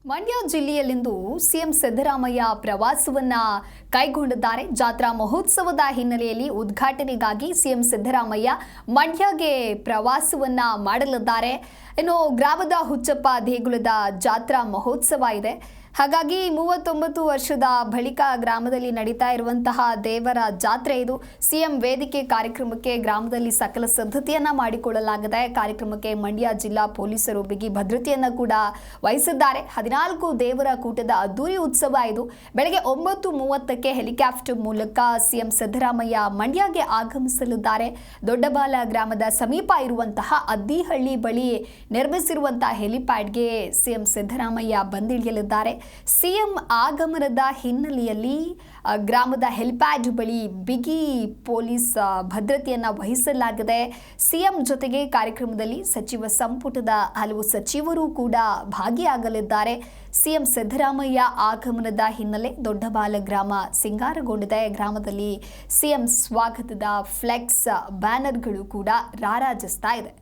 ಮಂಡ್ಯ ಜಿಲ್ಲೆಯಲ್ಲಿಂದು ಸಿಎಂ ಸಿದ್ದರಾಮಯ್ಯ ಪ್ರವಾಸವನ್ನ ಕೈಗೊಂಡಿದ್ದಾರೆ. ಜಾತ್ರಾ ಮಹೋತ್ಸವದ ಹಿನ್ನೆಲೆಯಲ್ಲಿ ಉದ್ಘಾಟನೆಗಾಗಿ ಸಿಎಂ ಸಿದ್ದರಾಮಯ್ಯ ಮಂಡ್ಯಗೆ ಪ್ರವಾಸವನ್ನ ಮಾಡಲಿದ್ದಾರೆ. ಇನ್ನು ಗ್ರಾಮದ ಹುಚ್ಚಪ್ಪ ದೇಗುಲದ ಜಾತ್ರಾ ಮಹೋತ್ಸವ ಇದೆ. ಹಾಗಾಗಿ 39 ವರ್ಷದ ಬಳಿಕ ಗ್ರಾಮದಲ್ಲಿ ನಡೀತಾ ಇರುವಂತಹ ದೇವರ ಜಾತ್ರೆ ಇದು. ಸಿಎಂ ವೇದಿಕೆ ಕಾರ್ಯಕ್ರಮಕ್ಕೆ ಗ್ರಾಮದಲ್ಲಿ ಸಕಲ ಸಿದ್ಧತೆಯನ್ನ ಮಾಡಿಕೊಳ್ಳಲಾಗಿದೆ. ಕಾರ್ಯಕ್ರಮಕ್ಕೆ ಮಂಡ್ಯ ಜಿಲ್ಲಾ ಪೊಲೀಸರು ಬಿಗಿ ಭದ್ರತೆಯನ್ನ ಕೂಡ ವಹಿಸಿದ್ದಾರೆ. 14 ದೇವರ ಕೂಟದ ಅದ್ದೂರಿ ಉತ್ಸವ ಇದು. ಬೆಳಗ್ಗೆ 9:30ಕ್ಕೆ ಹೆಲಿಕಾಪ್ಟರ್ ಮೂಲಕ ಸಿಎಂ ಸಿದ್ದರಾಮಯ್ಯ ಮಂಡ್ಯಗೆ ಆಗಮಿಸಲಿದ್ದಾರೆ. ದೊಡ್ಡಬಾಲ ಗ್ರಾಮದ ಸಮೀಪ ಇರುವಂತಹ ಅದ್ದಿಹಳ್ಳಿ ಬಳಿ ನಿರ್ಮಿಸಿರುವಂತಹ ಹೆಲಿಪ್ಯಾಡ್ಗೆ ಸಿಎಂ ಸಿದ್ದರಾಮಯ್ಯ ಬಂದಿಳಿಯಲಿದ್ದಾರೆ. ಸಿಎಂ ಆಗಮನದ ಹಿನ್ನೆಲೆಯಲ್ಲಿ ಗ್ರಾಮದ ಹೆಲಿಪ್ಯಾಡ್ ಬಳಿ ಬಿಗಿ ಪೊಲೀಸ್ ಭದ್ರತೆಯನ್ನು ವಹಿಸಲಾಗಿದೆ. ಸಿಎಂ ಜೊತೆಗೆ ಕಾರ್ಯಕ್ರಮದಲ್ಲಿ ಸಚಿವ ಸಂಪುಟದ ಹಲವು ಸಚಿವರು ಕೂಡ ಭಾಗಿಯಾಗಲಿದ್ದಾರೆ. ಸಿಎಂ ಸಿದ್ದರಾಮಯ್ಯ ಆಗಮನದ ಹಿನ್ನೆಲೆ ದೊಡ್ಡಬಾಲ ಗ್ರಾಮ ಸಿಂಗಾರಗೊಂಡಿದೆ. ಗ್ರಾಮದಲ್ಲಿ ಸಿಎಂ ಸ್ವಾಗತದ ಫ್ಲೆಕ್ಸ್ ಬ್ಯಾನರ್ಗಳು ಕೂಡ ರಾರಾಜಿಸ್ತಾ ಇದೆ.